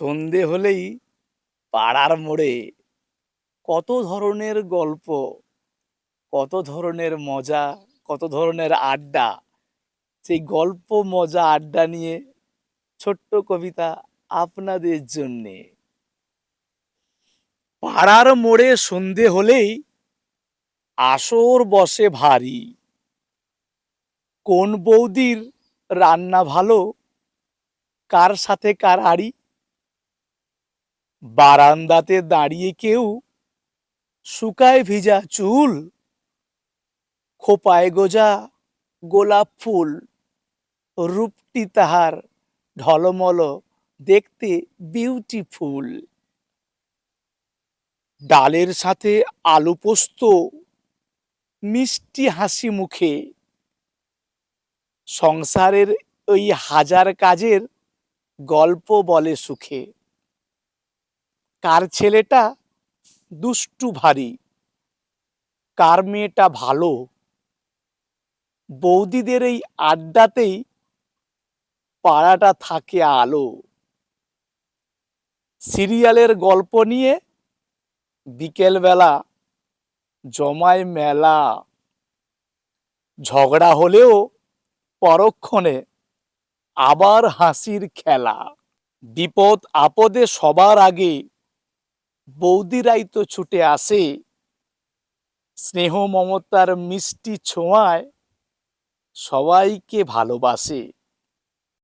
সন্ধে হলেই পাড়ার মোড়ে কত ধরনের গল্প, কত ধরনের মজা, কত ধরনের আড্ডা। সেই গল্প, মজা, আড্ডা নিয়ে ছোট্ট কবিতা আপনাদের জন্যে। পাড়ার মোড়ে সন্ধে হলেই আসর বসে ভারী। কোন বৌদির রান্না ভালো, কার সাথে কার আড়ি। বারান্দাতে দাঁড়িয়ে কেউ শুকায় ভিজা চুল, খোপায় গোজা গোলাপ ফুল। রূপটি তাহার ঢলমল, দেখতে বিউটিফুল। ডালের সাথে আলু পোস্ত, মিষ্টি হাসি মুখে। সংসারের ওই হাজার কাজের গল্প বলে সুখে। কার ছেলেটা দুষ্টু ভারী, কার মেয়েটা ভালো। বৌদিদের এই আড্ডাতেই পাড়াটা থাকে আলো। সিরিয়ালের গল্প নিয়ে বিকেলবেলা জমায় মেলা। ঝগড়া হলেও পরক্ষণে আবার হাসির খেলা। বিপদ আপদে সবার আগে বৌদিরাই তো ছুটে আসে। স্নেহ মমতার মিষ্টি ছোঁয়ায় সবাইকে ভালোবাসে।